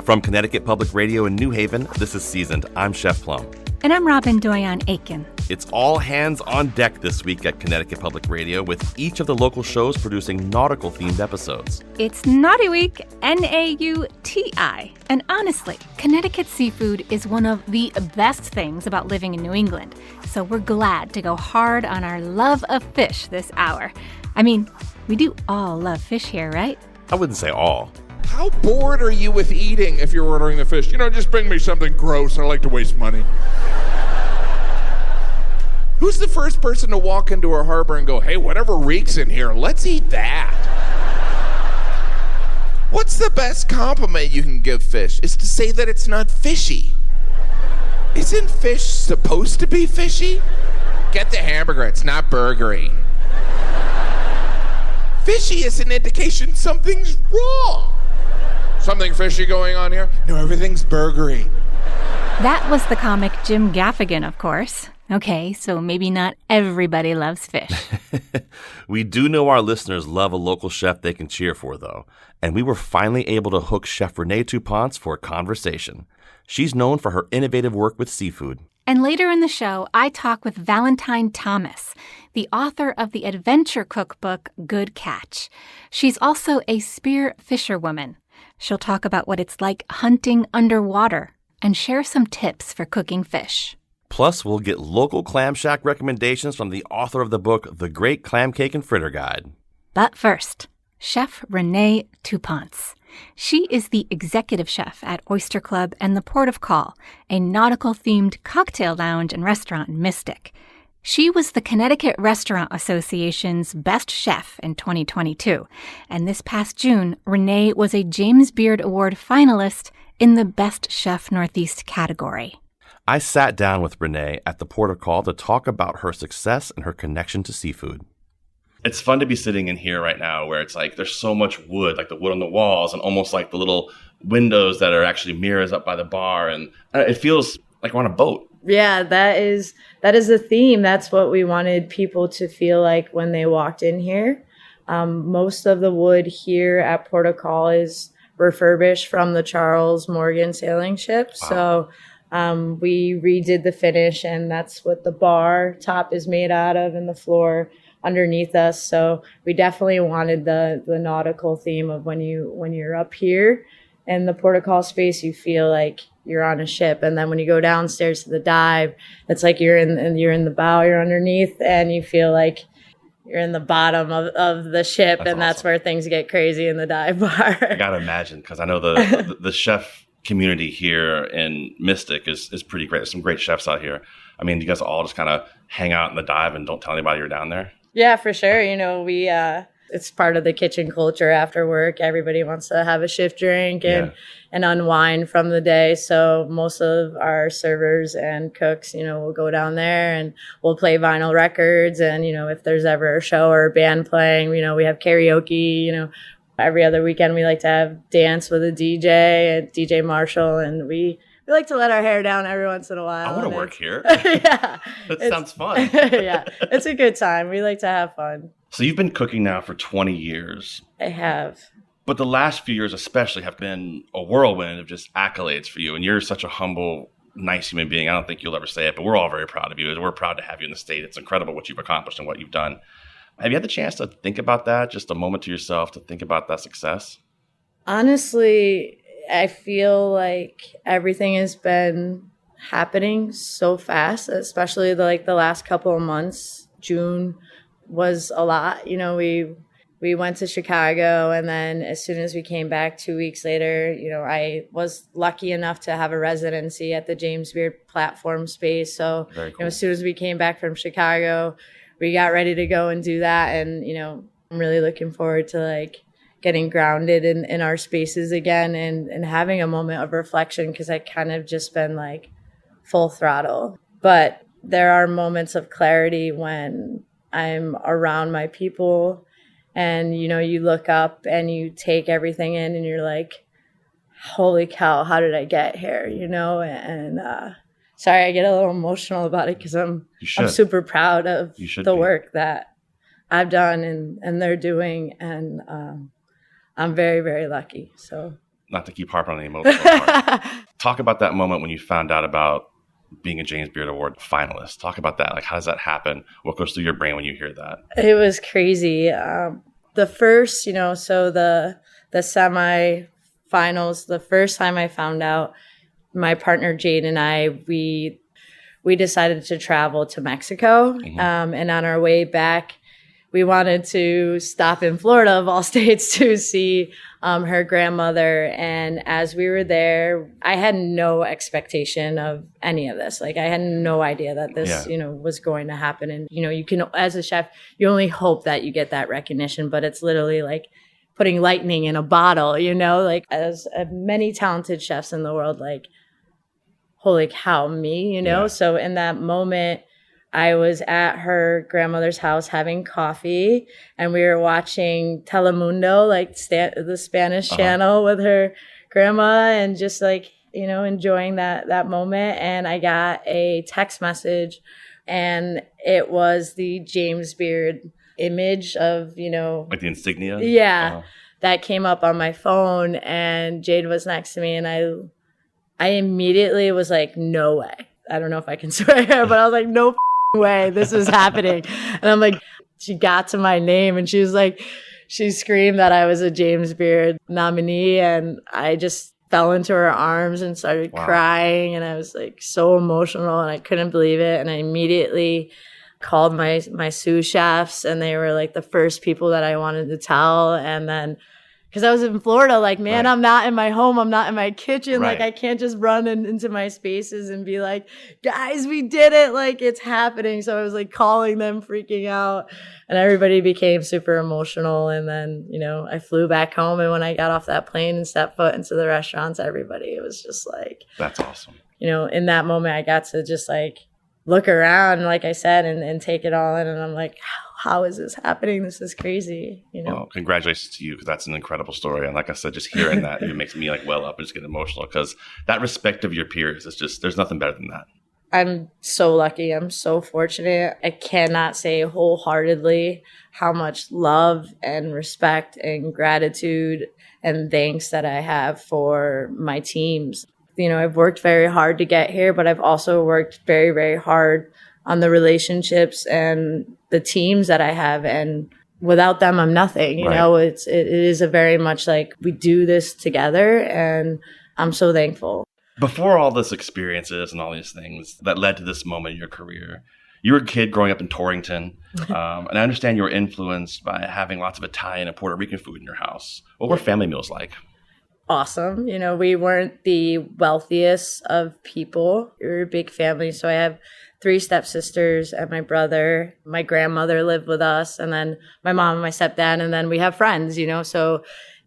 From Connecticut Public Radio in New Haven, this is Seasoned. I'm Chef Plum. And I'm Robin Doyon-Aiken. It's all hands on deck this week at Connecticut Public Radio, with each of the local shows producing nautical-themed episodes. It's Naughty Week, N-A-U-T-I. And honestly, Connecticut seafood is one of the best things about living in New England. So we're glad to go hard on our love of fish this hour. I mean, we do all love fish here, right? I wouldn't say all. How bored are you with eating if you're ordering the fish? Just bring me something gross. I like to waste money. Who's the first person to walk into a harbor and go, hey, whatever reeks in here, let's eat that? What's the best compliment you can give fish? Is to say that it's not fishy. Isn't fish supposed to be fishy? Get the hamburger, it's not burgery. Fishy is an indication something's wrong. Something fishy going on here? No, everything's burgery. That was the comic Jim Gaffigan, of course. Okay, so maybe not everybody loves fish. We do know our listeners love a local chef they can cheer for, though. And we were finally able to hook Chef Reneé Touponce for a conversation. She's known for her innovative work with seafood. And later in the show, I talk with Valentine Thomas, the author of the adventure cookbook Good Catch. She's also a spearfisherwoman. She'll talk about what it's like hunting underwater and share some tips for cooking fish. Plus, we'll get local clam shack recommendations from the author of the book, The Great Clam Cake and Fritter Guide. But first, Chef Reneé Touponce. She is the executive chef at Oyster Club and the Port of Call, a nautical-themed cocktail lounge and restaurant in Mystic. She was the Connecticut Restaurant Association's best chef in 2022. And this past June, Reneé was a James Beard Award finalist in the Best Chef Northeast category. I sat down with Reneé at the Port of Call to talk about her success and her connection to seafood. It's fun to be sitting in here right now where it's like there's so much wood, like the wood on the walls and almost like the little windows that are actually mirrors up by the bar. And it feels like we're on a boat. Yeah, that is the theme. That's what we wanted people to feel like when they walked in here. Most of the wood here at Port of Call is refurbished from the Charles Morgan sailing ship. Wow. So we redid the finish, and that's what the bar top is made out of and the floor underneath us. So we definitely wanted the nautical theme of when you're up here in the Port of Call space, you feel like you're on a ship. And then when you go downstairs to the dive, it's like you're in the bow, you're underneath, and you feel like you're in the bottom of the ship. That's awesome. That's where things get crazy in the dive bar. I got to imagine, because I know the chef community here in Mystic is pretty great. There's some great chefs out here. I mean, you guys all just kind of hang out in the dive and don't tell anybody you're down there? Yeah, for sure. We it's part of the kitchen culture after work. Everybody wants to have a shift drink and unwind from the day. So most of our servers and cooks, will go down there and we'll play vinyl records. And, if there's ever a show or a band playing, we have karaoke, every other weekend we like to have dance with a DJ Marshall, and we like to let our hair down every once in a while. I want to work here. Yeah. That sounds fun. Yeah, it's a good time. We like to have fun. So you've been cooking now for 20 years. I have. But the last few years especially have been a whirlwind of just accolades for you. And you're such a humble, nice human being. I don't think you'll ever say it, but we're all very proud of you. We're proud to have you in the state. It's incredible what you've accomplished and what you've done. Have you had the chance to think about that, just a moment to yourself to think about that success? Honestly, I feel like everything has been happening so fast, especially the last couple of months. June was a lot. We went to Chicago, and then as soon as we came back 2 weeks later, I was lucky enough to have a residency at the James Beard platform space. So very cool. As soon as we came back from Chicago, we got ready to go and do that. And, I'm really looking forward to getting grounded in our spaces again and having a moment of reflection, because I kind of just been full throttle. But there are moments of clarity when I'm around my people and, you look up and you take everything in and you're like, holy cow, how did I get here? And sorry, I get a little emotional about it because I'm super proud of the work that I've done and they're doing. And I'm very, very lucky. So not to keep harping on the emotional part. Talk about that moment when you found out about being a James Beard Award finalist. Talk about that. Like, how does that happen? What goes through your brain when you hear that? It was crazy. The first, so the semifinals, the first time I found out, my partner Jade and I, we decided to travel to Mexico. Mm-hmm. And on our way back, we wanted to stop in Florida, of all states, to see her grandmother. And as we were there, I had no expectation of any of this. Like, I had no idea that this, was going to happen. And, you can, as a chef, you only hope that you get that recognition, but it's literally like putting lightning in a bottle, like, as many talented chefs in the world, like, holy cow, me, Yeah. So in that moment, I was at her grandmother's house having coffee, and we were watching Telemundo, like the Spanish channel, with her grandma, and just like, enjoying that moment. And I got a text message, and it was the James Beard image of, Like the insignia? Yeah. That came up on my phone, and Jade was next to me, and I immediately was like, no way. I don't know if I can swear, but I was like, no way, this is happening. And I'm like, she got to my name, and she was like, she screamed that I was a James Beard nominee, and I just fell into her arms and started crying, and I was like so emotional, and I couldn't believe it. And I immediately called my sous chefs, and they were like the first people that I wanted to tell. And then, because I was in Florida, like, man, Right. I'm not in my home. I'm not in my kitchen. Right. Like, I can't just run into my spaces and be like, guys, we did it. Like, it's happening. So I was like calling them, freaking out, and everybody became super emotional. And then, I flew back home. And when I got off that plane and stepped foot into the restaurants, everybody, it was just like, That's awesome. in that moment, I got to just like look around, like I said, and take it all in. And I'm like, how is this happening? This is crazy, Well, congratulations to you, because that's an incredible story. And like I said, just hearing that, it makes me like well up and just get emotional, because that respect of your peers is just, there's nothing better than that. I'm so lucky. I'm so fortunate. I cannot say wholeheartedly how much love and respect and gratitude and thanks that I have for my teams. I've worked very hard to get here, but I've also worked very, very hard on the relationships and the teams that I have. And without them, I'm nothing. It is a very much like we do this together, and I'm so thankful. Before all this experiences and all these things that led to this moment in your career, you were a kid growing up in Torrington, and I understand you were influenced by having lots of Italian and Puerto Rican food in your house. What were family meals like? Awesome. We weren't the wealthiest of people. We were a big family. So I have 3 stepsisters and my brother. My grandmother lived with us, and then my mom and my stepdad, and then we have friends, So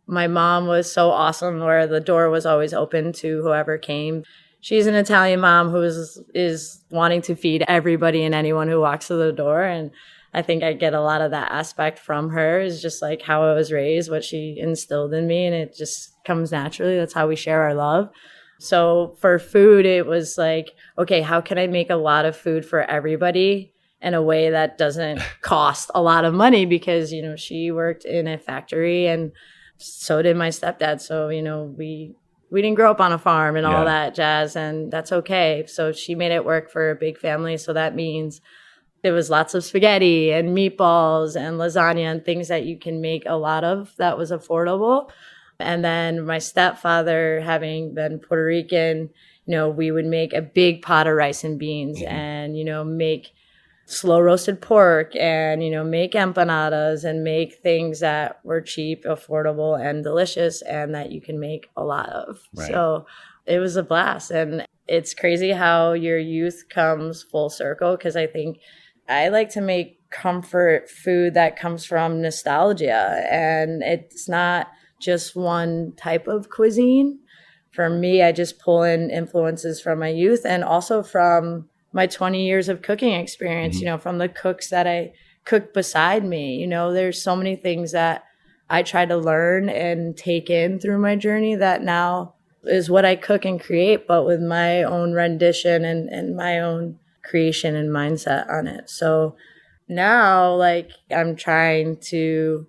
my mom was so awesome, where the door was always open to whoever came. She's an Italian mom who is wanting to feed everybody and anyone who walks through the door. And I think I get a lot of that aspect from her, is just like how I was raised, what she instilled in me, and it just comes naturally. That's how we share our love. So for food, it was like, okay, how can I make a lot of food for everybody in a way that doesn't cost a lot of money? Because, she worked in a factory, and so did my stepdad. So, we didn't grow up on a farm and all that jazz, and that's okay. So she made it work for a big family. So that means there was lots of spaghetti and meatballs and lasagna and things that you can make a lot of that was affordable. And then my stepfather, having been Puerto Rican, we would make a big pot of rice and beans, and, make slow roasted pork, and, make empanadas, and make things that were cheap, affordable, and delicious, and that you can make a lot of. Right. So it was a blast. And it's crazy how your youth comes full circle, because I think I like to make comfort food that comes from nostalgia, and it's not just one type of cuisine. For me, I just pull in influences from my youth, and also from my 20 years of cooking experience, from the cooks that I cook beside me. There's so many things that I try to learn and take in through my journey that now is what I cook and create, but with my own rendition and my own creation and mindset on it. So now, like, I'm trying to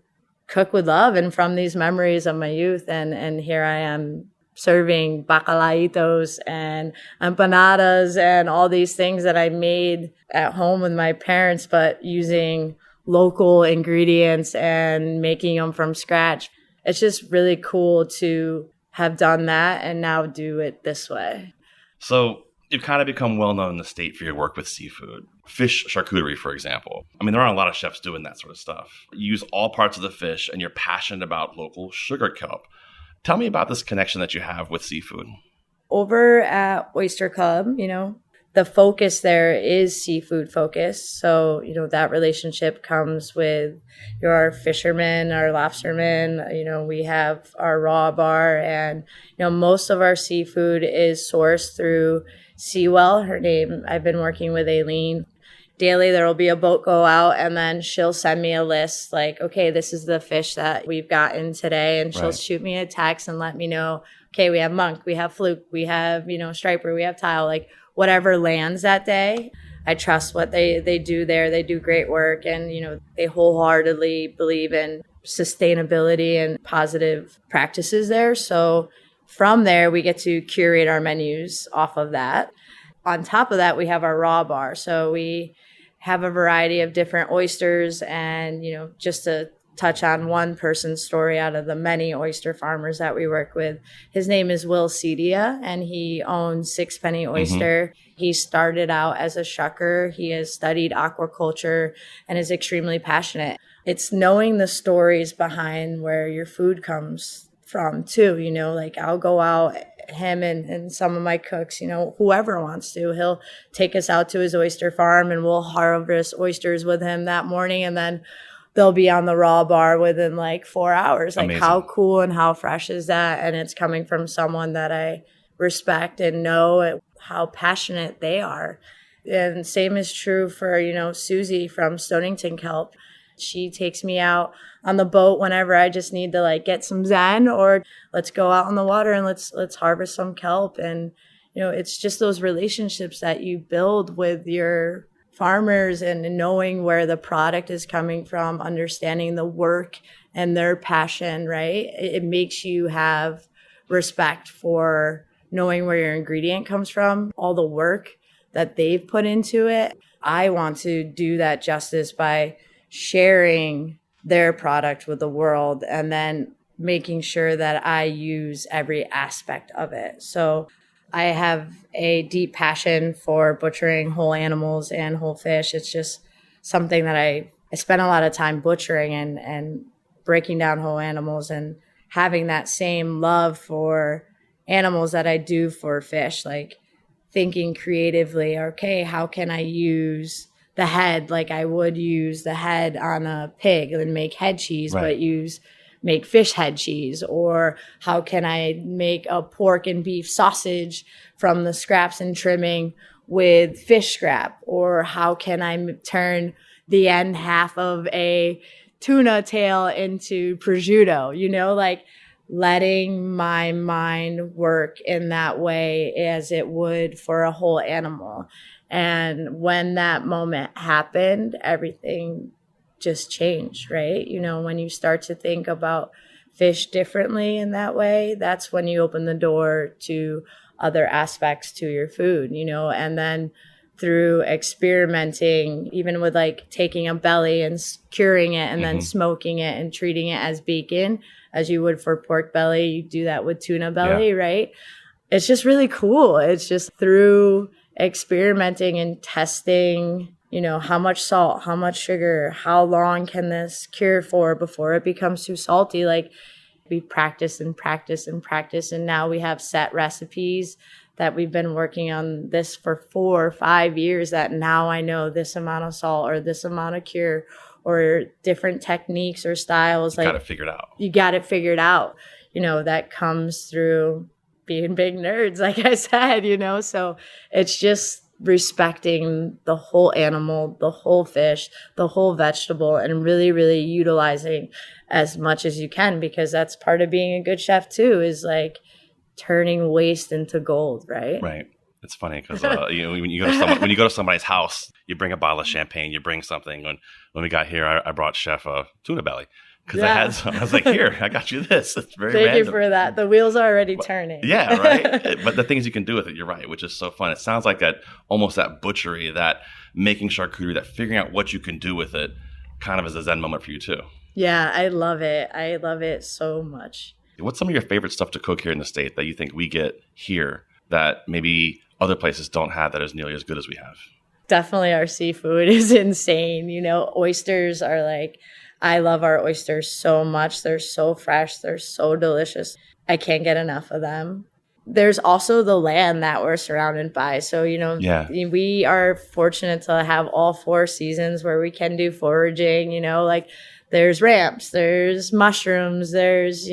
cook with love and from these memories of my youth. And here I am serving bacalaitos and empanadas and all these things that I made at home with my parents, but using local ingredients and making them from scratch. It's just really cool to have done that and now do it this way. So you've kind of become well known in the state for your work with seafood. Fish charcuterie, for example. I mean, there aren't a lot of chefs doing that sort of stuff. You use all parts of the fish and you're passionate about local sugar kelp. Tell me about this connection that you have with seafood. Over at Oyster Club, the focus there is seafood focused. So, that relationship comes with your fishermen, our lobstermen. We have our raw bar and, most of our seafood is sourced through Seawell. Her name, I've been working with Aileen. Daily, there will be a boat go out and then she'll send me a list like, okay, this is the fish that we've gotten today. And she'll shoot me a text and let me know, okay, we have monk, we have fluke, we have, striper, we have tile, like whatever lands that day. I trust what they do there. They do great work and, they wholeheartedly believe in sustainability and positive practices there. So from there, we get to curate our menus off of that. On top of that, we have our raw bar. So we have a variety of different oysters and, just to touch on one person's story out of the many oyster farmers that we work with. His name is Will Cedia and he owns Sixpenny Oyster. He started out as a shucker. He has studied aquaculture and is extremely passionate. It's knowing the stories behind where your food comes from too, like I'll go out, him and some of my cooks, whoever wants to, he'll take us out to his oyster farm and we'll harvest oysters with him that morning and then they'll be on the raw bar within like 4 hours. Like Amazing. How cool and how fresh is that? And it's coming from someone that I respect and know how passionate they are. And same is true for, Susie from Stonington Kelp. She takes me out on the boat whenever I just need to like get some zen or let's go out on the water and let's harvest some kelp. And, it's just those relationships that you build with your farmers and knowing where the product is coming from, understanding the work and their passion, right? It makes you have respect for knowing where your ingredient comes from, all the work that they've put into it. I want to do that justice by sharing their product with the world and then making sure that I use every aspect of it. So I have a deep passion for butchering whole animals and whole fish. It's just something that I spend a lot of time butchering and breaking down whole animals and having that same love for animals that I do for fish, like thinking creatively, okay, how can I use the head like I would use the head on a pig and make head cheese, Right. but make fish head cheese? Or how can I make a pork and beef sausage from the scraps and trimming with fish scrap? Or how can I turn the end half of a tuna tail into prosciutto? Like letting my mind work in that way as it would for a whole animal. And when that moment happened, everything just changed, right? When you start to think about fish differently in that way, that's when you open the door to other aspects to your food, and then through experimenting, even with like taking a belly and curing it and then smoking it and treating it as bacon, as you would for pork belly, you do that with tuna belly, right? It's just really cool. It's just through experimenting and testing, how much salt, how much sugar, how long can this cure for before it becomes too salty? Like we practice and practice and practice. And now we have set recipes that we've been working on this for 4 or 5 years that now I know this amount of salt or this amount of cure or different techniques or styles. You got it figured out. You got it figured out. That comes through being big nerds, like I said, so it's just respecting the whole animal, the whole fish, the whole vegetable, and really, really utilizing as much as you can, because that's part of being a good chef too, is like turning waste into gold, right? Right. It's funny because when you go to somebody's house, you bring a bottle of champagne, you bring something. When we got here, I brought Chef a tuna belly because I had some. I was like, here, I got you this. It's very Thank random. you for that. The wheels are already turning. Yeah, right. But the things you can do with it, you're right, which is so fun. It sounds like almost that butchery, that making charcuterie, that figuring out what you can do with it kind of is a Zen moment for you too. Yeah, I love it. I love it so much. What's some of your favorite stuff to cook here in the state that you think we get here that maybe other places don't have that is nearly as good as we have? Definitely our seafood is insane. Oysters are I love our oysters so much. They're so fresh. They're so delicious. I can't get enough of them. There's also the land that we're surrounded by. So, we are fortunate to have all 4 seasons where we can do foraging, there's ramps, there's mushrooms, there's,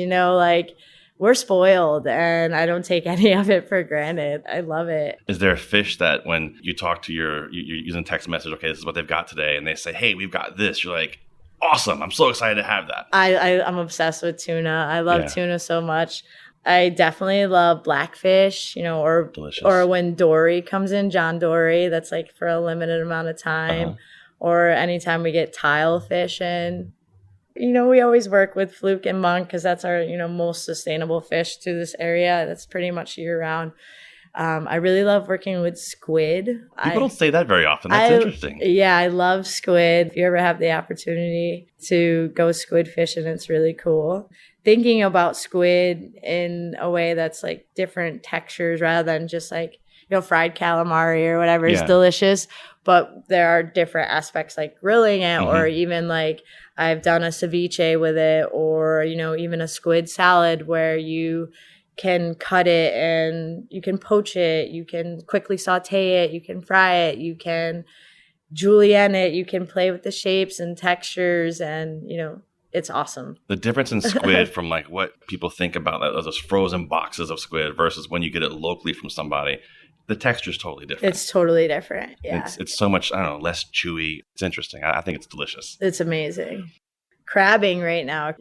we're spoiled, and I don't take any of it for granted. I love it. Is there a fish that when you talk to you're using text message, okay, this is what they've got today, and they say, hey, we've got this, you're like, awesome, I'm so excited to have that. I'm obsessed with tuna. I love tuna so much. I definitely love blackfish, or delicious. Or when dory comes in, John Dory, that's for a limited amount of time, or anytime we get tile fish in. We always work with fluke and monk because that's our, most sustainable fish to this area. That's pretty much year round. I really love working with squid. People don't say that very often. That's interesting. Yeah, I love squid. If you ever have the opportunity to go squid fishing, it's really cool. Thinking about squid in a way that's different textures rather than just fried calamari or whatever is delicious. But there are different aspects like grilling it or even I've done a ceviche with it or, even a squid salad where you can cut it and you can poach it. You can quickly saute it. You can fry it. You can julienne it. You can play with the shapes and textures and, it's awesome. The difference in squid from what people think about those frozen boxes of squid versus when you get it locally from somebody, the texture is totally different. It's totally different. Yeah. It's so much, less chewy. It's interesting. I think it's delicious. It's amazing. Crabbing right now,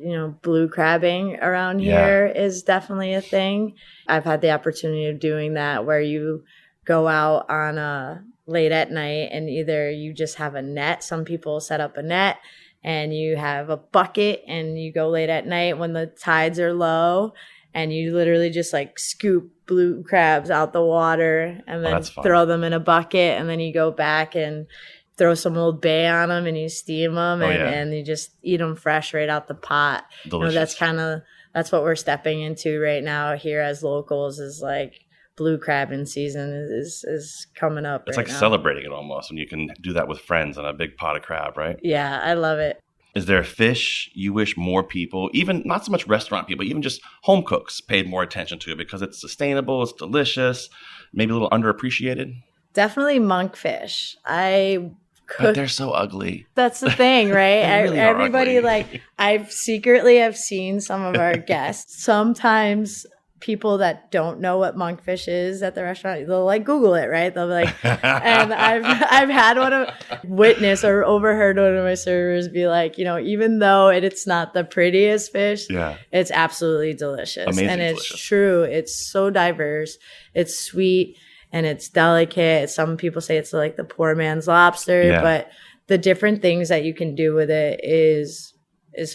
blue crabbing around here is definitely a thing. I've had the opportunity of doing that where you go out on late at night and either you just have a net. Some people set up a net and you have a bucket and you go late at night when the tides are low and you literally just scoop blue crabs out the water and then throw them in a bucket and then you go back and throw some Old Bay on them and you steam them and you just eat them fresh right out the pot. Delicious. That's what we're stepping into right now here as locals is blue crabbing season is coming up. It's right now. Celebrating it almost when you can do that with friends on a big pot of crab, right? Yeah, I love it. Is there a fish you wish more people, even not so much restaurant people, even just home cooks paid more attention to it because it's sustainable, it's delicious, maybe a little underappreciated? Definitely monkfish. But they're so ugly. That's the thing, right? Really Everybody ugly. I've seen some of our guests. Sometimes people that don't know what monkfish is at the restaurant, they'll Google it, right? They'll be and I've had witness or overheard one of my servers be even though it's not the prettiest fish, it's absolutely delicious. Amazing and it's delicious. True. It's so diverse. It's sweet and it's delicate. Some people say it's the poor man's lobster, but the different things that you can do with it is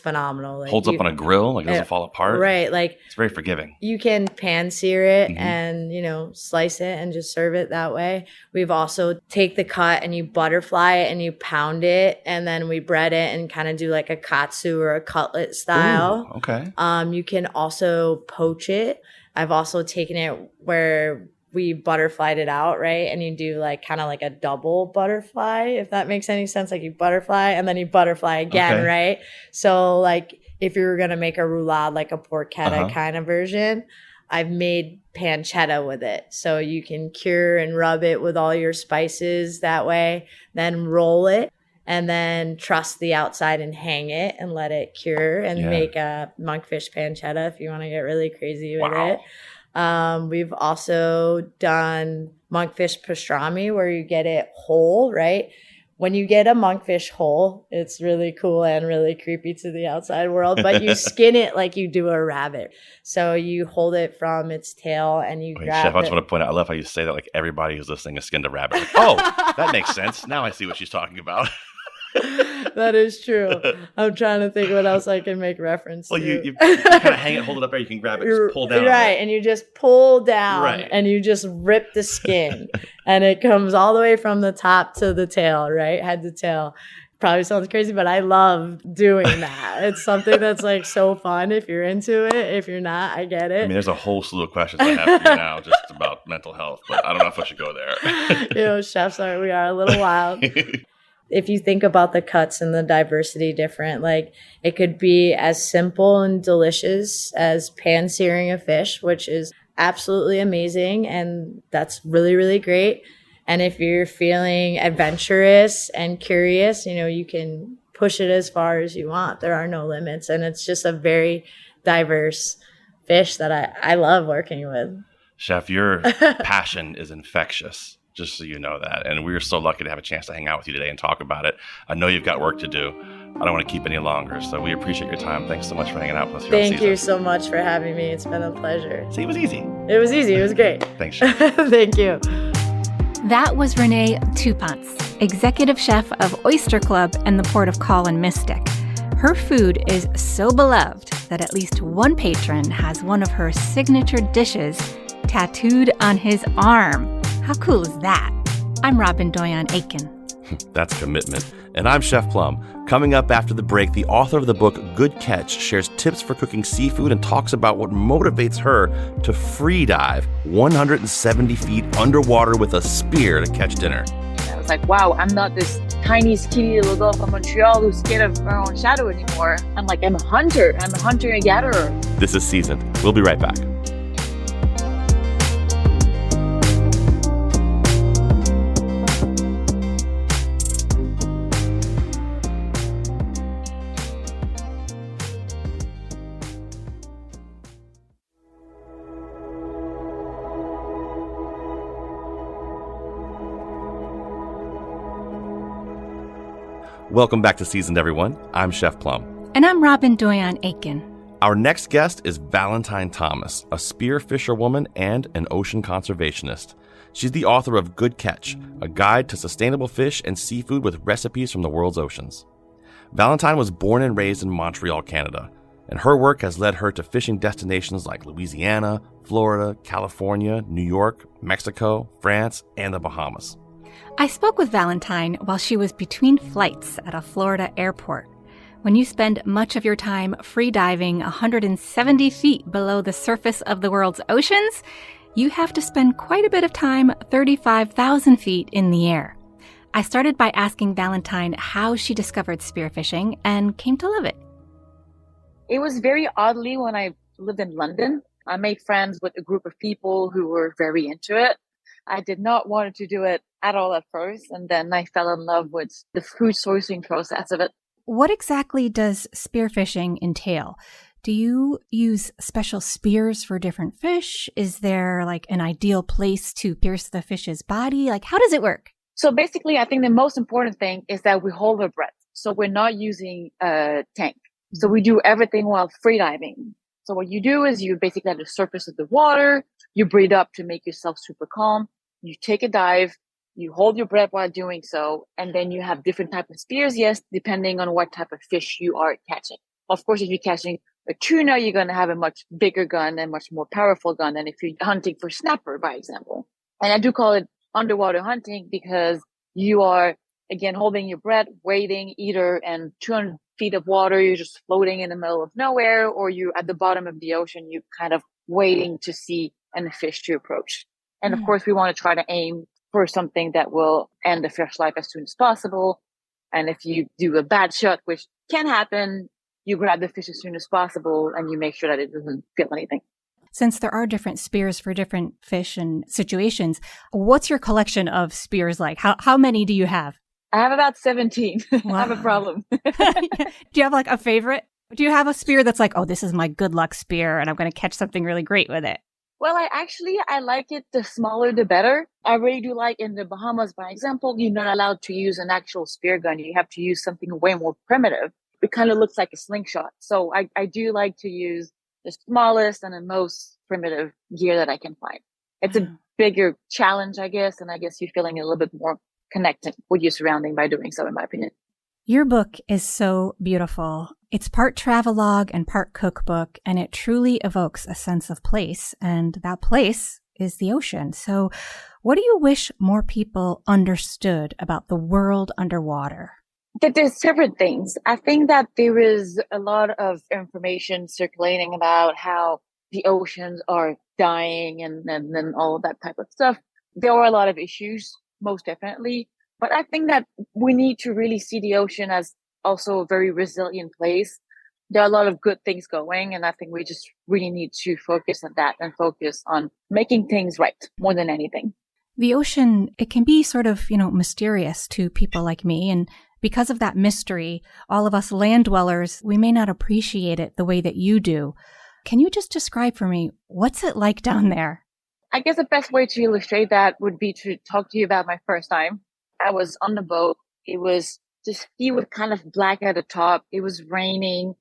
phenomenal. Holds up on a grill, it doesn't fall apart. Right. It's very forgiving. You can pan sear it and, slice it and just serve it that way. We've also take the cut and you butterfly it and you pound it and then we bread it and kind of do a katsu or a cutlet style. Ooh, okay. You can also poach it. I've also taken it where we butterflied it out, right? And you do kind of a double butterfly, if that makes any sense. You butterfly and then you butterfly again, right? So if you were going to make a roulade, a porchetta kind of version, I've made pancetta with it. So you can cure and rub it with all your spices that way, then roll it and then truss the outside and hang it and let it cure and make a monkfish pancetta if you want to get really crazy with it. We've also done monkfish pastrami where you get it whole, right? When you get a monkfish whole, it's really cool and really creepy to the outside world, but you skin it like you do a rabbit. So you hold it from its tail and you grab Chef, I just it. want to point out, I love how you say that everybody who's listening has skinned a rabbit. Oh, that makes sense. Now I see what she's talking about. That is true. I'm trying to think what else I can make reference Well, to. you kind of hang it, hold it up there. You can grab it, just pull down. Right, and you just pull down, Right. and you just rip the skin, and it comes all the way from the top to the tail, right, head to tail. Probably sounds crazy, but I love doing that. It's something that's like so fun if you're into it. If you're not, I get it. I mean, there's a whole slew of questions I have for you now just about mental health, but I don't know if I should go there. Chefs we are a little wild. If you think about the cuts and the diversity different, like it could be as simple and delicious as pan searing a fish, which is absolutely amazing. And that's really, really great. And if you're feeling adventurous and curious, you can push it as far as you want. There are no limits. And it's just a very diverse fish that I love working with. Chef, your passion is infectious, just so you know that. And we are so lucky to have a chance to hang out with you today and talk about it. I know you've got work to do. I don't want to keep any longer. So we appreciate your time. Thanks so much for hanging out with us here. Thank you so much for having me. It's been a pleasure. See, it was easy. It was easy. It was great. Thanks, Chef. Thank you. That was Reneé Touponce, executive chef of Oyster Club and the Port of Call in Mystic. Her food is so beloved that at least one patron has one of her signature dishes tattooed on his arm. How cool is that? I'm Robin Doyon-Aiken. That's commitment. And I'm Chef Plum. Coming up after the break, the author of the book Good Catch shares tips for cooking seafood and talks about what motivates her to free dive 170 feet underwater with a spear to catch dinner. I was like, wow, I'm not this tiny, skinny little girl from Montreal who's scared of her own shadow anymore. I'm a hunter. I'm a hunter and gatherer. This is Seasoned. We'll be right back. Welcome back to Seasoned, everyone. I'm Chef Plum. And I'm Robin Doyon-Aiken. Our next guest is Valentine Thomas, a spearfisherwoman and an ocean conservationist. She's the author of Good Catch, a guide to sustainable fish and seafood with recipes from the world's oceans. Valentine was born and raised in Montreal, Canada, and her work has led her to fishing destinations like Louisiana, Florida, California, New York, Mexico, France, and the Bahamas. I spoke with Valentine while she was between flights at a Florida airport. When you spend much of your time free diving 170 feet below the surface of the world's oceans, you have to spend quite a bit of time 35,000 feet in the air. I started by asking Valentine how she discovered spearfishing and came to love it. It was very oddly when I lived in London. I made friends with a group of people who were very into it. I did not want to do it at all at first, and then I fell in love with the food sourcing process of it. What exactly does spearfishing entail? Do you use special spears for different fish? Is there like an ideal place to pierce the fish's body? Like, how does it work? So basically, I think the most important thing is that we hold our breath. So we're not using a tank. So we do everything while free diving. So what you do is you basically at the surface of the water, you breathe up to make yourself super calm. You take a dive, you hold your breath while doing so, and then you have different types of spears, yes, depending on what type of fish you are catching. Of course, if you're catching a tuna, you're going to have a much bigger gun and much more powerful gun than if you're hunting for snapper, by example. And I do call it underwater hunting because you are, again, holding your breath, waiting either in 200 feet of water, you're just floating in the middle of nowhere, or you're at the bottom of the ocean, you're kind of waiting to see a fish to approach. And of course, we want to try to aim for something that will end the fish life as soon as possible. And if you do a bad shot, which can happen, you grab the fish as soon as possible and you make sure that it doesn't feel anything. Since there are different spears for different fish and situations, what's your collection of spears like? How many do you have? I have about 17. Wow. I have a problem. Do you have like a favorite? Do you have a spear that's like, oh, this is my good luck spear and I'm going to catch something really great with it? Well, I like it, the smaller, the better. I really do like in the Bahamas, by example, you're not allowed to use an actual spear gun. You have to use something way more primitive. It kind of looks like a slingshot. So I do like to use the smallest and the most primitive gear that I can find. It's a bigger challenge, I guess. And I guess you're feeling a little bit more connected with your surrounding by doing so, in my opinion. Your book is so beautiful. It's part travelogue and part cookbook, and it truly evokes a sense of place, and that place is the ocean. So what do you wish more people understood about the world underwater? That there's several things. I think that there is a lot of information circulating about how the oceans are dying and all of that type of stuff. There are a lot of issues, most definitely. But I think that we need to really see the ocean as also a very resilient place. There are a lot of good things going, and I think we just really need to focus on that and focus on making things right more than anything. The ocean, it can be sort of, mysterious to people like me. And because of that mystery, all of us land dwellers, we may not appreciate it the way that you do. Can you just describe for me, what's it like down there? I guess the best way to illustrate that would be to talk to you about my first time. I was on the boat. It was just, it was kind of black at the top. It was raining.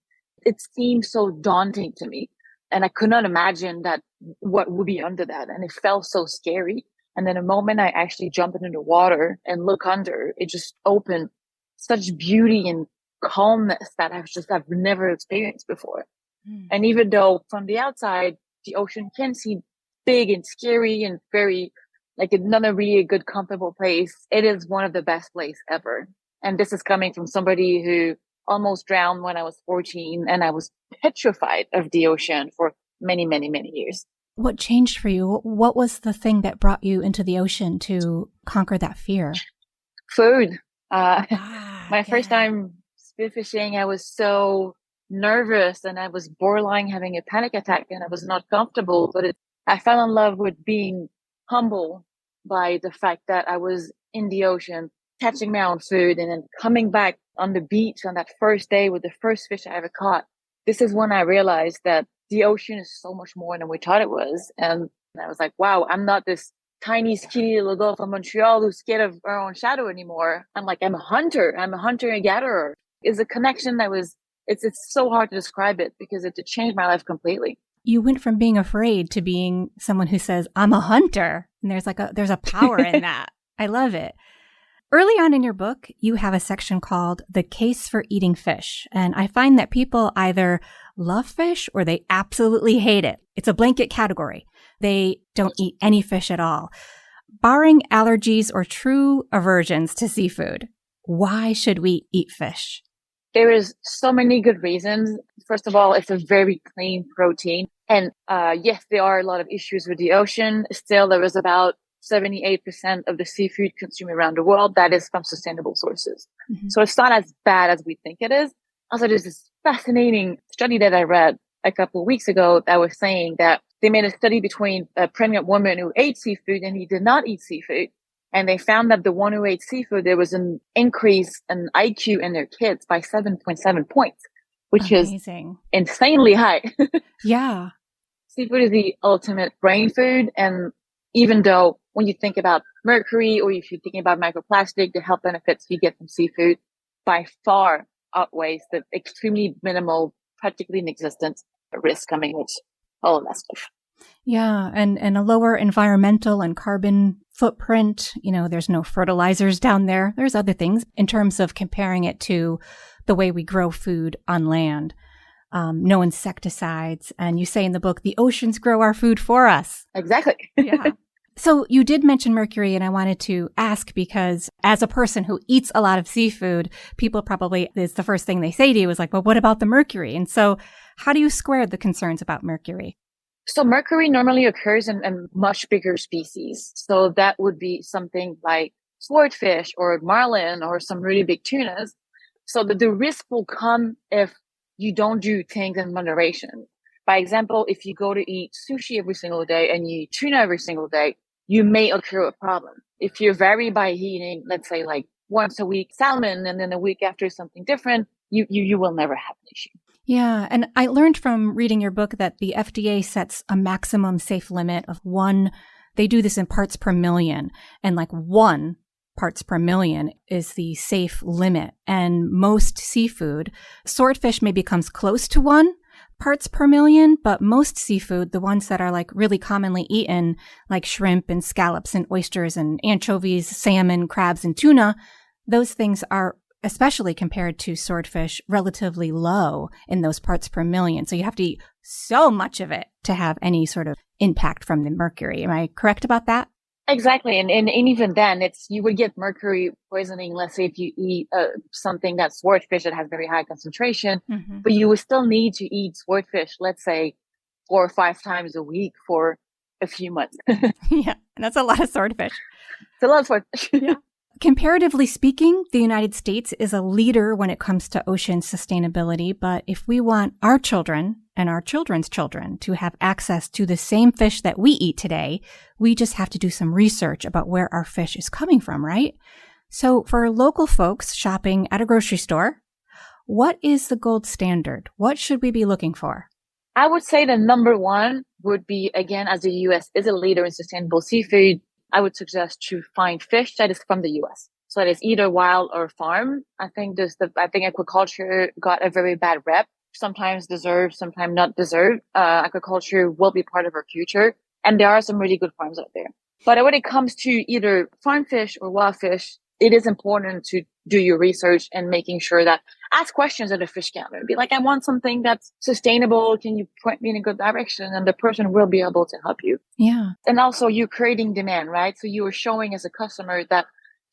It seemed so daunting to me. And I could not imagine that what would be under that. And it felt so scary. And then the moment I actually jumped into the water and look under, it just opened such beauty and calmness that I've never experienced before. And even though from the outside, the ocean can seem big and scary and very like not a really good, comfortable place, it is one of the best places ever. And this is coming from somebody who almost drowned when I was 14, and I was petrified of the ocean for many, many, many years. What changed for you? What was the thing that brought you into the ocean to conquer that fear? Food. My first time spearfishing, I was so nervous and I was borderline having a panic attack, and I was not comfortable. But I fell in love with being humble by the fact that I was in the ocean, catching my own food, and then coming back on the beach on that first day with the first fish I ever caught. This is when I realized that the ocean is so much more than we thought it was. And I was like, wow, I'm not this tiny, skinny little girl from Montreal who's scared of her own shadow anymore. I'm a hunter. I'm a hunter and gatherer. It's a connection that it's so hard to describe it because it changed my life completely. You went from being afraid to being someone who says, I'm a hunter. And there's a power in that. I love it. Early on in your book, you have a section called The Case for Eating Fish. And I find that people either love fish or they absolutely hate it. It's a blanket category. They don't eat any fish at all. Barring allergies or true aversions to seafood, why should we eat fish? There is so many good reasons. First of all, it's a very clean protein. And yes, there are a lot of issues with the ocean. Still, there is about 78% of the seafood consumed around the world that is from sustainable sources. Mm-hmm. So it's not as bad as we think it is. Also, there's this fascinating study that I read a couple of weeks ago that was saying that they made a study between a pregnant woman who ate seafood and who did not eat seafood. And they found that the one who ate seafood, there was an increase in IQ in their kids by 7.7 points, which Amazing. Is insanely high. Yeah. Seafood is the ultimate brain food. And even though when you think about mercury or if you're thinking about microplastic, the health benefits you get from seafood by far outweighs the extremely minimal, practically inexistent risk coming with all of that stuff. Yeah, and a lower environmental and carbon footprint. There's no fertilizers down there. There's other things in terms of comparing it to the way we grow food on land. No insecticides. And you say in the book, the oceans grow our food for us. Exactly. Yeah. So you did mention mercury, and I wanted to ask because as a person who eats a lot of seafood, people probably, it's the first thing they say to you is like, well, what about the mercury? And so how do you square the concerns about mercury? So mercury normally occurs in much bigger species. So that would be something like swordfish or marlin or some really big tunas. So the risk will come if you don't do things in moderation. By example, if you go to eat sushi every single day and you eat tuna every single day, you may occur a problem. If you vary by eating, let's say like once a week salmon and then a week after something different, you will never have an issue. Yeah. And I learned from reading your book that the FDA sets a maximum safe limit of 1. They do this in parts per million, and like 1 parts per million is the safe limit. And most seafood, swordfish maybe comes close to 1 parts per million, but most seafood, the ones that are like really commonly eaten, like shrimp and scallops and oysters and anchovies, salmon, crabs, and tuna, those things are especially compared to swordfish, relatively low in those parts per million. So you have to eat so much of it to have any sort of impact from the mercury. Am I correct about that? Exactly. And even then, you would get mercury poisoning, let's say if you eat something that's swordfish that has very high concentration, but you would still need to eat swordfish, let's say 4 or 5 times a week for a few months. Yeah, and that's a lot of swordfish. It's a lot of swordfish. Yeah. Comparatively speaking, the United States is a leader when it comes to ocean sustainability, but if we want our children and our children's children to have access to the same fish that we eat today, we just have to do some research about where our fish is coming from, right? So for local folks shopping at a grocery store, what is the gold standard? What should we be looking for? I would say the number one would be, again, as the U.S. is a leader in sustainable seafood, I would suggest to find fish that is from the U.S. So that is either wild or farm. I think aquaculture got a very bad rep. Sometimes deserved, sometimes not deserved. Aquaculture will be part of our future. And there are some really good farms out there. But when it comes to either farm fish or wild fish, it is important to do your research and making sure that ask questions at a fish counter. Be like, I want something that's sustainable. Can you point me in a good direction? And the person will be able to help you. Yeah. And also you're creating demand, right? So you are showing as a customer that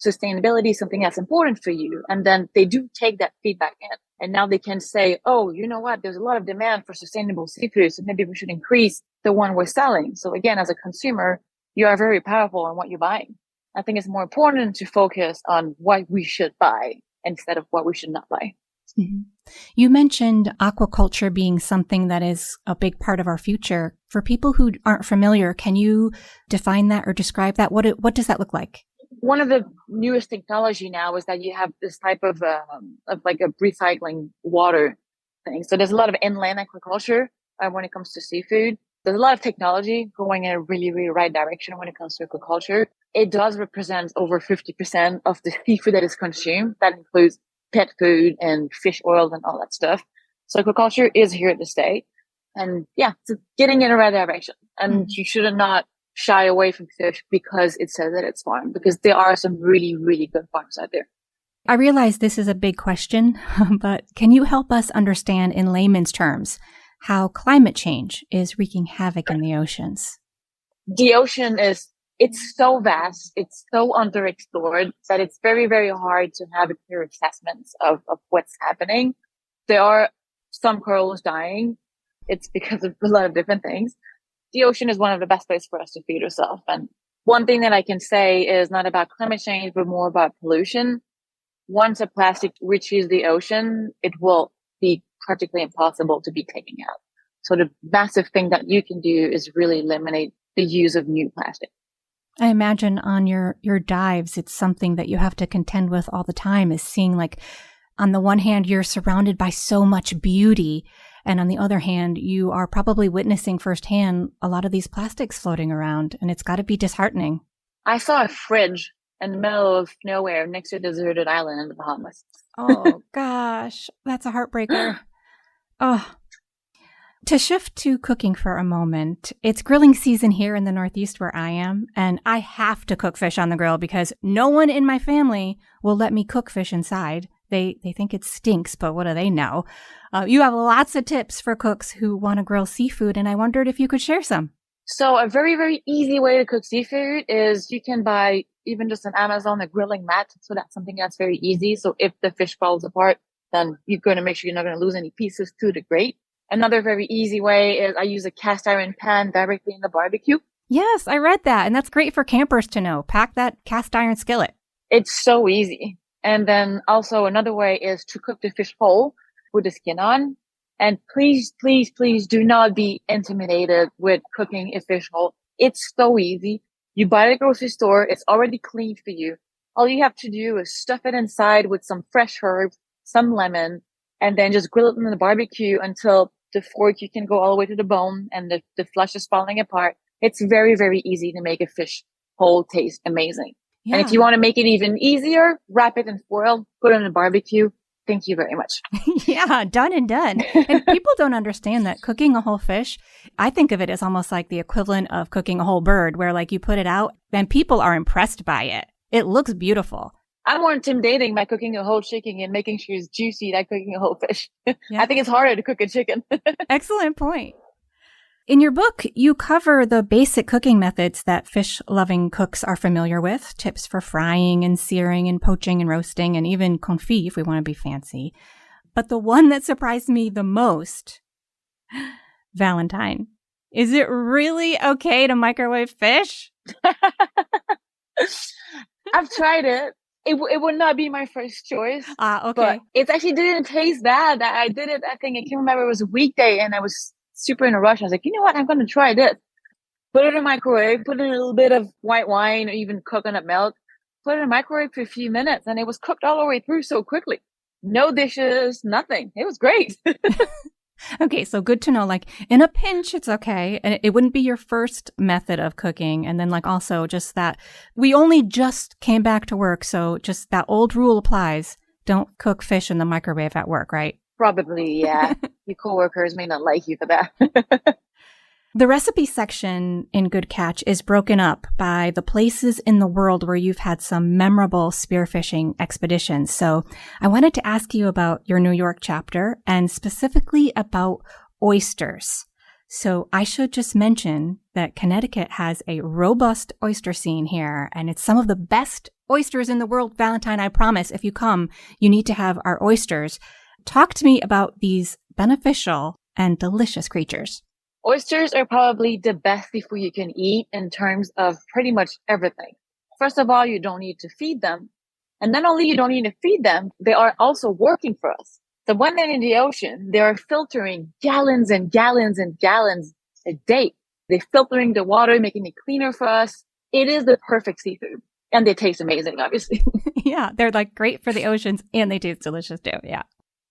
sustainability is something that's important for you. And then they do take that feedback in. And now they can say, oh, you know what? There's a lot of demand for sustainable seafood. So maybe we should increase the one we're selling. So again, as a consumer, you are very powerful on what you're buying. I think it's more important to focus on what we should buy instead of what we should not buy. Mm-hmm. You mentioned aquaculture being something that is a big part of our future. For people who aren't familiar, can you define that or describe that? What does that look like? One of the newest technology now is that you have this type of like a recycling water thing. So there's a lot of inland aquaculture when it comes to seafood. There's a lot of technology going in a really, really right direction when it comes to aquaculture. It does represent over 50% of the seafood that is consumed. That includes pet food and fish oil and all that stuff. So aquaculture is here to stay. And yeah, it's getting in the right direction. And you should not shy away from fish because it says that it's farm, because there are some really, really good farms out there. I realize this is a big question, but can you help us understand in layman's terms how climate change is wreaking havoc in the oceans? The ocean it's so vast, it's so underexplored that it's very, very hard to have a clear assessment of what's happening. There are some corals dying. It's because of a lot of different things. The ocean is one of the best places for us to feed ourselves. And one thing that I can say is not about climate change, but more about pollution. Once a plastic reaches the ocean, it will be practically impossible to be taken out. So the massive thing that you can do is really eliminate the use of new plastic. I imagine on your dives, it's something that you have to contend with all the time, is seeing, like, on the one hand, you're surrounded by so much beauty, and on the other hand, you are probably witnessing firsthand a lot of these plastics floating around, and it's got to be disheartening. I saw a fridge in the middle of nowhere next to a deserted island in the Bahamas. Oh, gosh, that's a heartbreaker. Oh. To shift to cooking for a moment, it's grilling season here in the Northeast where I am, and I have to cook fish on the grill because no one in my family will let me cook fish inside. They think it stinks, but what do they know? You have lots of tips for cooks who want to grill seafood, and I wondered if you could share some. So a very, very easy way to cook seafood is you can buy even just on Amazon a grilling mat. So that's something that's very easy. So if the fish falls apart, then you're going to make sure you're not going to lose any pieces to the grate. Another very easy way is I use a cast iron pan directly in the barbecue. Yes, I read that. And that's great for campers to know. Pack that cast iron skillet. It's so easy. And then also another way is to cook the fish whole with the skin on. And please, please, please do not be intimidated with cooking a fish whole. It's so easy. You buy it at the grocery store. It's already cleaned for you. All you have to do is stuff it inside with some fresh herbs, some lemon, and then just grill it in the barbecue until the fork, you can go all the way to the bone and the flesh is falling apart. It's very, very easy to make a fish whole taste amazing. Yeah. And if you want to make it even easier, wrap it in foil, put it in a barbecue. Thank you very much. Yeah, done and done. And people don't understand that cooking a whole fish, I think of it as almost like the equivalent of cooking a whole bird, where like you put it out and people are impressed by it. It looks beautiful. I'm more intimidating by cooking a whole chicken and making sure it's juicy than cooking a whole fish. Yeah. I think it's harder to cook a chicken. Excellent point. In your book, you cover the basic cooking methods that fish-loving cooks are familiar with, tips for frying and searing and poaching and roasting, and even confit if we want to be fancy. But the one that surprised me the most, Valentine, is it really okay to microwave fish? I've tried it. It would not be my first choice. Okay. But it actually didn't taste bad. I did it, I can't remember, it was a weekday and I was super in a rush. I was like, you know what? I'm going to try this. Put it in the microwave, put in a little bit of white wine or even coconut milk, put it in the microwave for a few minutes and it was cooked all the way through so quickly. No dishes, nothing. It was great. Okay, so good to know, like in a pinch, it's okay. And it wouldn't be your first method of cooking. And then like also just that we only just came back to work. So just that old rule applies. Don't cook fish in the microwave at work, right? Probably, yeah. Your coworkers may not like you for that. The recipe section in Good Catch is broken up by the places in the world where you've had some memorable spearfishing expeditions. So I wanted to ask you about your New York chapter and specifically about oysters. So I should just mention that Connecticut has a robust oyster scene here, and it's some of the best oysters in the world. Valentine, I promise, if you come, you need to have our oysters. Talk to me about these beneficial and delicious creatures. Oysters are probably the best seafood you can eat in terms of pretty much everything. First of all, you don't need to feed them. And not only you don't need to feed them, they are also working for us. So when they're in the ocean, they are filtering gallons and gallons and gallons a day. They're filtering the water, making it cleaner for us. It is the perfect seafood. And they taste amazing, obviously. Yeah, they're like great for the oceans and they taste delicious too. Yeah.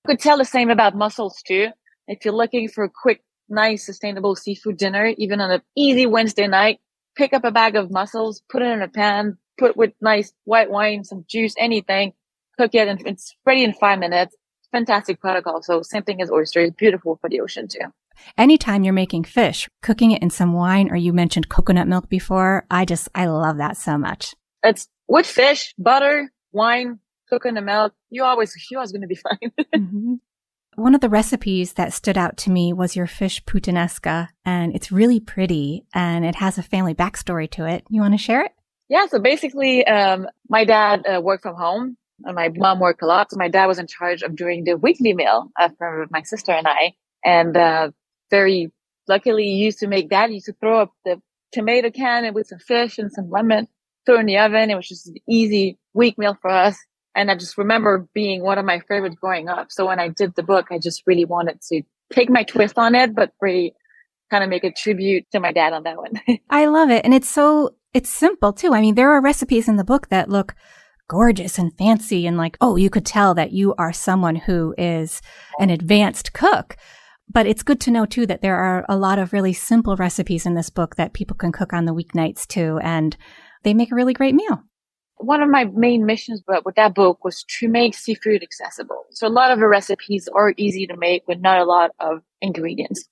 You could tell the same about mussels too. If you're looking for a quick, nice, sustainable seafood dinner, even on an easy Wednesday night, pick up a bag of mussels, put it in a pan, put with nice white wine, some juice, anything, cook it, and it's ready in 5 minutes. Fantastic protocol. So same thing as oysters, beautiful for the ocean too. Anytime you're making fish, cooking it in some wine, or you mentioned coconut milk before, I love that so much. It's with fish, butter, wine, coconut milk. You're always going to be fine. Mm-hmm. One of the recipes that stood out to me was your fish puttanesca, and it's really pretty, and it has a family backstory to it. You want to share it? Yeah, so basically, my dad worked from home, and my mom worked a lot, so my dad was in charge of doing the weekly meal for my sister and I, and very luckily he used to make that. He used to throw up the tomato can and with some fish and some lemon, throw it in the oven. It was just an easy week meal for us. And I just remember being one of my favorites growing up. So when I did the book, I just really wanted to take my twist on it, but really kind of make a tribute to my dad on that one. I love it. And it's simple too. I mean, there are recipes in the book that look gorgeous and fancy and like, oh, you could tell that you are someone who is an advanced cook. But it's good to know too that there are a lot of really simple recipes in this book that people can cook on the weeknights too. And they make a really great meal. One of my main missions with that book was to make seafood accessible. So a lot of the recipes are easy to make with not a lot of ingredients.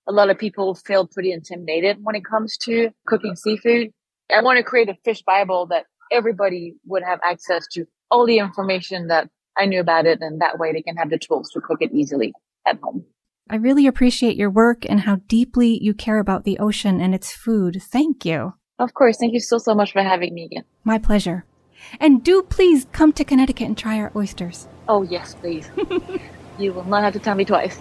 A lot of people feel pretty intimidated when it comes to cooking seafood. I want to create a fish Bible that everybody would have access to all the information that I knew about it, and that way they can have the tools to cook it easily at home. I really appreciate your work and how deeply you care about the ocean and its food. Thank you. Of course. Thank you so much for having me again. My pleasure. And do please come to Connecticut and try our oysters. Oh, yes, please. You will not have to tell me twice.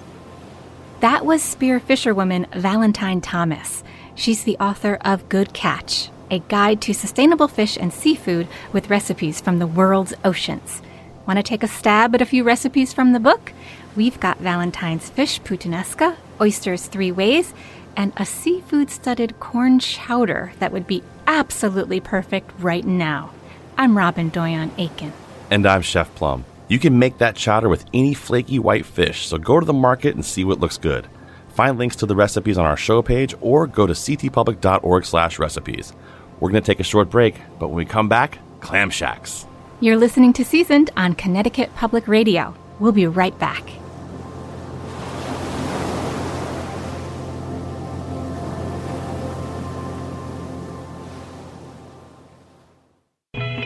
That was spearfisherwoman Valentine Thomas. She's the author of Good Catch, a guide to sustainable fish and seafood with recipes from the world's oceans. Want to take a stab at a few recipes from the book? We've got Valentine's fish puttanesca, oysters 3 ways, and a seafood-studded corn chowder that would be absolutely perfect right now. I'm Robin Doyon-Aiken. And I'm Chef Plum. You can make that chowder with any flaky white fish, so go to the market and see what looks good. Find links to the recipes on our show page or go to ctpublic.org/recipes. We're going to take a short break, but when we come back, Clam Shacks. You're listening to Seasoned on Connecticut Public Radio. We'll be right back.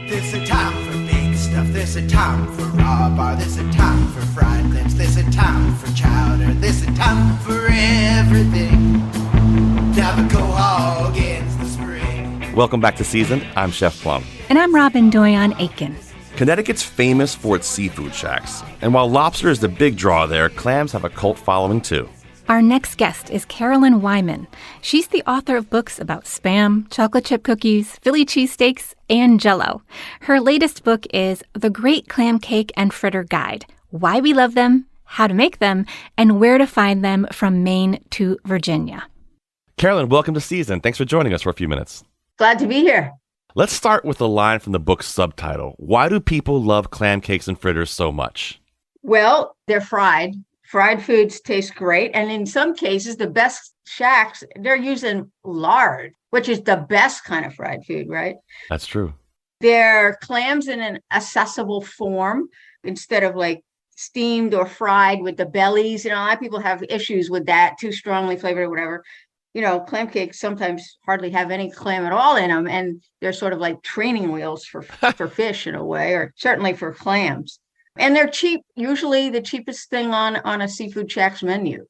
There's a time for big stuff There's a time for raw bar, there's a time for fried lips, there's a time for chowder, there's a time for everything. Navajo Hoggins the spring. Welcome back to Seasoned. I'm Chef Plum. And I'm Robin Doyon Aiken. Connecticut's famous for its seafood shacks. And while lobster is the big draw there, clams have a cult following too. Our next guest is Carolyn Wyman. She's the author of books about Spam, chocolate chip cookies, Philly cheesesteaks, and Jell-O. Her latest book is The Great Clam Cake and Fritter Guide: Why We Love Them, How to Make Them, and Where to Find Them from Maine to Virginia. Carolyn, welcome to Season. Thanks for joining us for a few minutes. Glad to be here. Let's start with a line from the book's subtitle. Why do people love clam cakes and fritters so much? Well, they're fried. Fried foods taste great. And in some cases, the best shacks, they're using lard, which is the best kind of fried food, right? That's true. They're clams in an accessible form instead of like steamed or fried with the bellies. You know, a lot of people have issues with that, too strongly flavored or whatever. You know, clam cakes sometimes hardly have any clam at all in them. And they're sort of like training wheels for fish in a way, or certainly for clams. And they're cheap, usually the cheapest thing on a seafood shack's menu.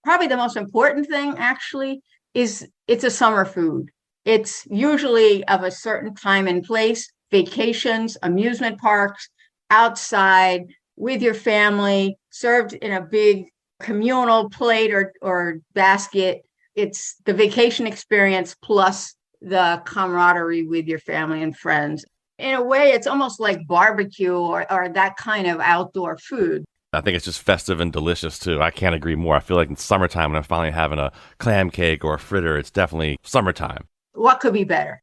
Probably the most important thing, actually, is it's a summer food. It's usually of a certain time and place, vacations, amusement parks, outside, with your family, served in a big communal plate or basket. It's the vacation experience plus the camaraderie with your family and friends. In a way, it's almost like barbecue or that kind of outdoor food. I think it's just festive and delicious, too. I can't agree more. I feel like in summertime when I'm finally having a clam cake or a fritter, it's definitely summertime. What could be better?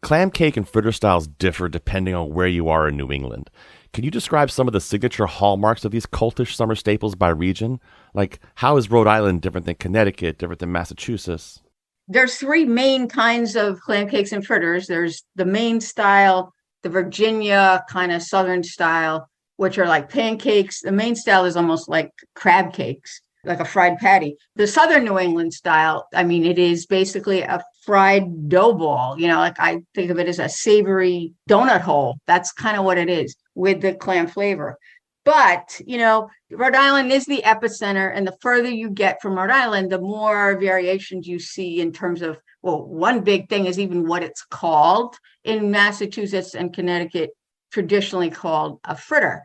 Clam cake and fritter styles differ depending on where you are in New England. Can you describe some of the signature hallmarks of these cultish summer staples by region? Like, how is Rhode Island different than Connecticut, different than Massachusetts? There's three main kinds of clam cakes and fritters. There's the Maine style, the Virginia kind of southern style, which are like pancakes. The Maine style is almost like crab cakes, like a fried patty. The southern New England style, I mean, it is basically a fried dough ball. You know, like I think of it as a savory donut hole. That's kind of what it is with the clam flavor. But, you know, Rhode Island is the epicenter. And the further you get from Rhode Island, the more variations you see in terms of, well, one big thing is even what it's called. In Massachusetts and Connecticut, traditionally called a fritter.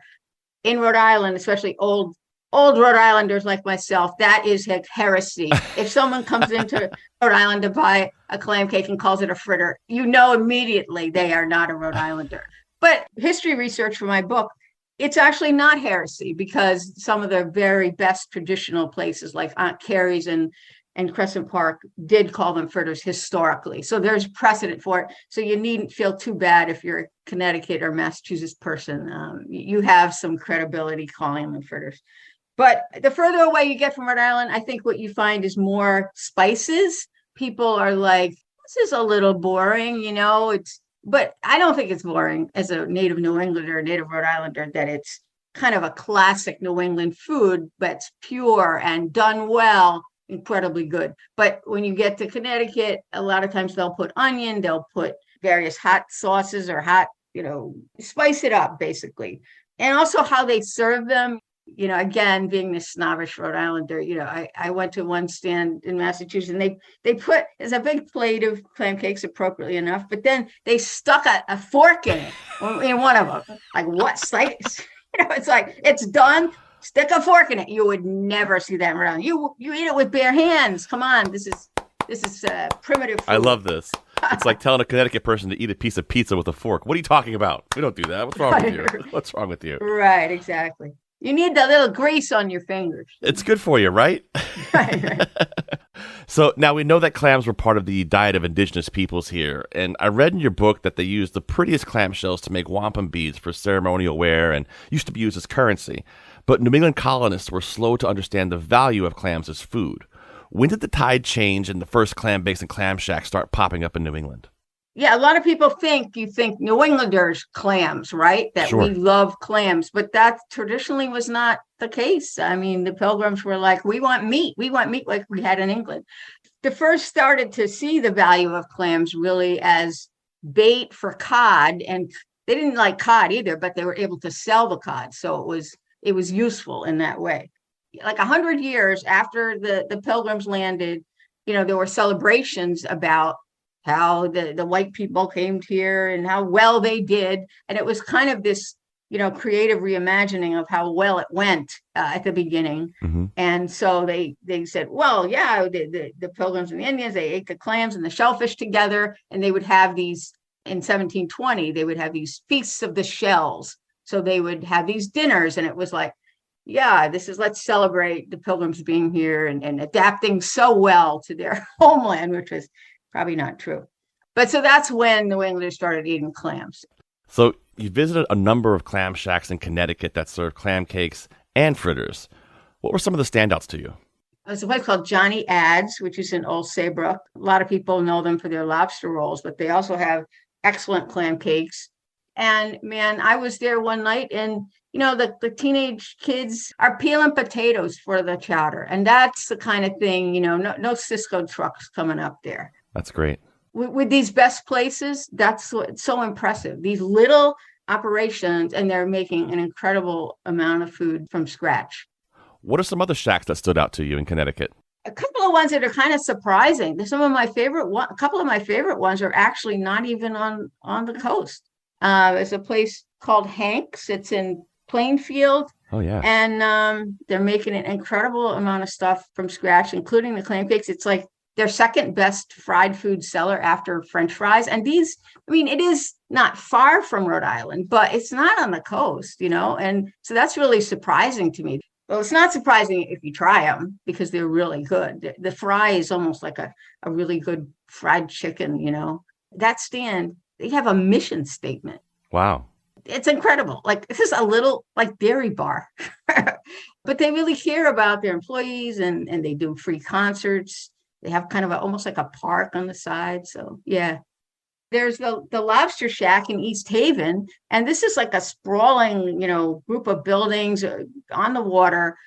In Rhode Island, especially old Rhode Islanders like myself, that is heresy. If someone comes into Rhode Island to buy a clam cake and calls it a fritter, you know immediately they are not a Rhode Islander. But history research for my book, it's actually not heresy because some of the very best traditional places like Aunt Carrie's and Crescent Park did call them fritters historically. So there's precedent for it. So you needn't feel too bad if you're a Connecticut or Massachusetts person. You have some credibility calling them fritters. But the further away you get from Rhode Island, I think what you find is more spices. People are like, this is a little boring, you know, but I don't think it's boring as a native New Englander, a native Rhode Islander, that it's kind of a classic New England food, but it's pure and done well, incredibly good. But when you get to Connecticut, a lot of times they'll put onion, they'll put various hot sauces or hot, you know, spice it up basically. And also how they serve them. You know, again, being this snobbish Rhode Islander, you know, I went to one stand in Massachusetts and they put, there's a big plate of clam cakes, appropriately enough, but then they stuck a fork in it, in one of them. Like, what slice? You know, it's like, it's done. Stick a fork in it. You would never see that around. You eat it with bare hands. Come on, this is primitive food. I love this. It's like telling a Connecticut person to eat a piece of pizza with a fork. What are you talking about? We don't do that. What's wrong with you? What's wrong with you? Right, exactly. You need the little grease on your fingers. It's good for you, right? Right. So now we know that clams were part of the diet of indigenous peoples here. And I read in your book that they used the prettiest clam shells to make wampum beads for ceremonial wear and used to be used as currency. But New England colonists were slow to understand the value of clams as food. When did the tide change and the first clam bakes and clam shacks start popping up in New England? Yeah, a lot of people think New Englanders clams, right? That Sure. We love clams, but that traditionally was not the case. I mean, the Pilgrims were like, we want meat like we had in England. The first started to see the value of clams really as bait for cod, and They didn't like cod either, but they were able to sell the cod. So it was useful in that way. Like 100 years after the Pilgrims landed, there were celebrations about how the white people came here and how well they did. And it was kind of this, creative reimagining of how well it went at the beginning. Mm-hmm. And so they said, well, yeah, the Pilgrims and the Indians, they ate the clams and the shellfish together. And they would have these, in 1720, they would have these feasts of the shells. So they would have these dinners, and it was like, yeah, let's celebrate the Pilgrims being here and adapting so well to their homeland, which was probably not true. But so that's when New Englanders started eating clams. So you visited a number of clam shacks in Connecticut that serve clam cakes and fritters. What were some of the standouts to you? There's a place called Johnny Ad's, which is in Old Saybrook. A lot of people know them for their lobster rolls, but they also have excellent clam cakes. And man, I was there one night, and the teenage kids are peeling potatoes for the chowder. And that's the kind of thing, no Cisco trucks coming up there. That's great. With these best places, that's what's so impressive. These little operations, and they're making an incredible amount of food from scratch. What are some other shacks that stood out to you in Connecticut? A couple of ones that are kind of surprising. A couple of my favorite ones are actually not even on the coast. There's a place called Hank's. It's in Plainfield. Oh, yeah. And they're making an incredible amount of stuff from scratch, including the clam cakes. It's like their second best fried food seller after French fries. And these, it is not far from Rhode Island, but it's not on the coast, and so that's really surprising to me. Well, it's not surprising if you try them because they're really good. The fry is almost like a really good fried chicken, That stand, they have a mission statement. Wow. It's incredible. Like, this is a little like dairy bar, but they really care about their employees, and they do free concerts. They have kind of almost like a park on the side. So yeah. There's the Lobster Shack in East Haven, and this is like a sprawling, group of buildings on the water,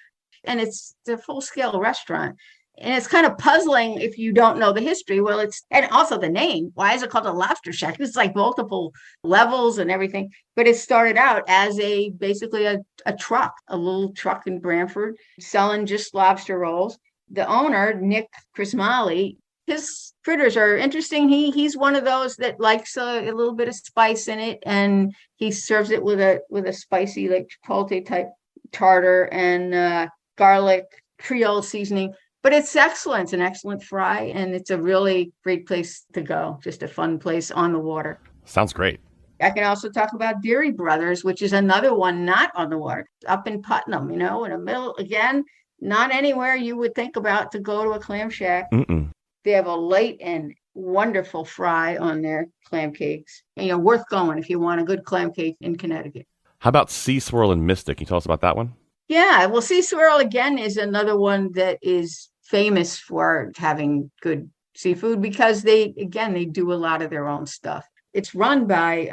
and it's a full-scale restaurant. And it's kind of puzzling if you don't know the history. Well, and also the name. Why is it called a Lobster Shack? It's like multiple levels and everything. But it started out as basically a truck, a little truck in Branford, selling just lobster rolls. The owner, Nick Crismali, his fritters are interesting. He's one of those that likes a little bit of spice in it, and he serves it with a spicy, like chipotle type tartar and garlic Creole seasoning. But it's excellent. It's an excellent fry, and it's a really great place to go. Just a fun place on the water. Sounds great. I can also talk about Deary Brothers, which is another one not on the water, up in Putnam, in the middle, again, not anywhere you would think about to go to a clam shack. Mm-mm. They have a light and wonderful fry on their clam cakes. Worth going if you want a good clam cake in Connecticut. How about Sea Swirl and Mystic? Can you tell us about that one? Yeah, well, Sea Swirl, again, is another one that is famous for having good seafood because they do a lot of their own stuff. It's run by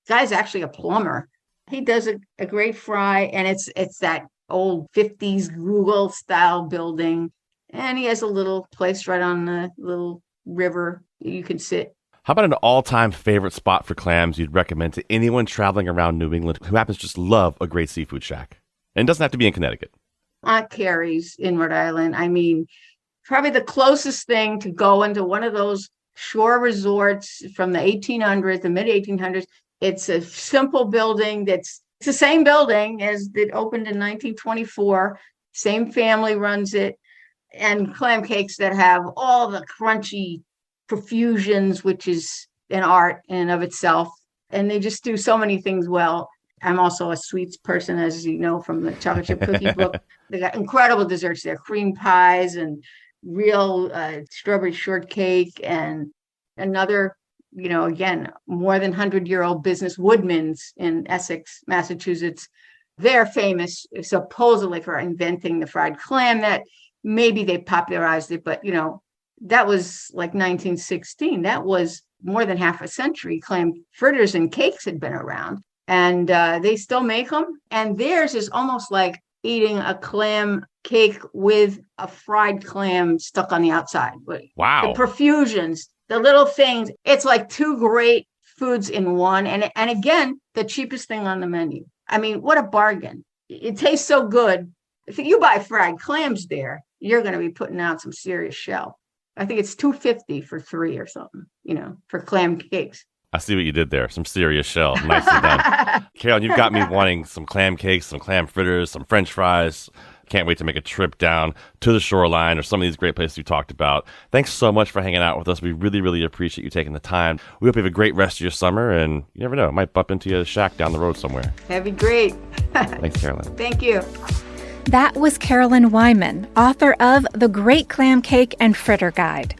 guy's actually a plumber. He does a great fry, and it's that old 50s Google style building. And he has a little place right on the little river you can sit. How about an all-time favorite spot for clams you'd recommend to anyone traveling around New England who happens to just love a great seafood shack? And it doesn't have to be in Connecticut. Aunt Carrie's in Rhode Island. Probably the closest thing to go into one of those shore resorts from the 1800s, the mid-1800s. It's a simple building it's the same building as it opened in 1924. Same family runs it. And clam cakes that have all the crunchy profusions, which is an art in and of itself. And they just do so many things well. I'm also a sweets person, as you know, from the chocolate chip cookie book. They got incredible desserts there, cream pies and real strawberry shortcake, and another, again, more than 100-year-old business, Woodman's in Essex, Massachusetts. They're famous supposedly for inventing the fried clam. That maybe they popularized it, but that was like 1916. That was more than half a century. Clam fritters and cakes had been around, and they still make them. And theirs is almost like eating a clam cake with a fried clam stuck on the outside. Wow. The profusions, the little things. It's like two great foods in one. And again, the cheapest thing on the menu. I mean, what a bargain. It tastes so good. If you buy fried clams there, you're going to be putting out some serious shell. I think it's $2.50 for 3 or something, for clam cakes. I see what you did there. Some serious shell. Nicely done. Carolyn, you've got me wanting some clam cakes, some clam fritters, some French fries. Can't wait to make a trip down to the shoreline or some of these great places you talked about. Thanks so much for hanging out with us. We really, really appreciate you taking the time. We hope you have a great rest of your summer, and you never know, might bump into a shack down the road somewhere. That'd be great. Thanks, Carolyn. Thank you. That was Carolyn Wyman, author of The Great Clam Cake and Fritter Guide.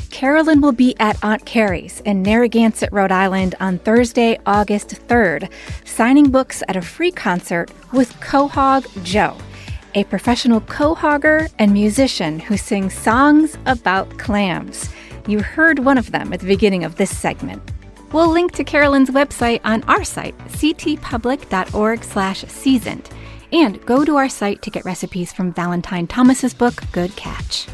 Carolyn will be at Aunt Carrie's in Narragansett, Rhode Island on Thursday, August 3rd, signing books at a free concert with Quahog Joe, a professional quahogger and musician who sings songs about clams. You heard one of them at the beginning of this segment. We'll link to Carolyn's website on our site, ctpublic.org/seasoned, and go to our site to get recipes from Valentine Thomas's book, Good Catch.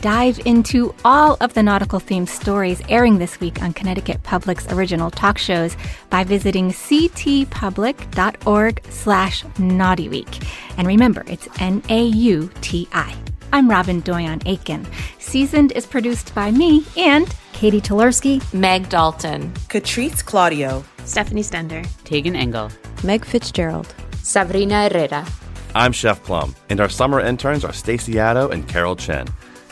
Dive into all of the nautical-themed stories airing this week on Connecticut Public's original talk shows by visiting ctpublic.org/naughtyweek. And remember, it's NAUTI. I'm Robin Doyon-Aiken. Seasoned is produced by me and Katie Tolersky, Meg Dalton, Catrice Claudio, Stephanie Stender, Tegan Engel, Meg Fitzgerald, Sabrina Herrera. I'm Chef Plum, and our summer interns are Stacey Addo and Carol Chen.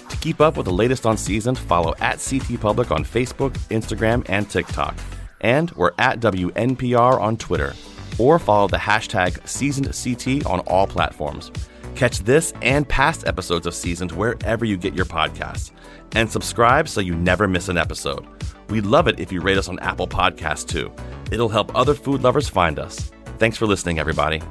To keep up with the latest on Seasoned, follow at CT Public on Facebook, Instagram, and TikTok. And we're at WNPR on Twitter. Or follow the hashtag SeasonedCT on all platforms. Catch this and past episodes of Seasoned wherever you get your podcasts. And subscribe so you never miss an episode. We'd love it if you rate us on Apple Podcasts too. It'll help other food lovers find us. Thanks for listening, everybody.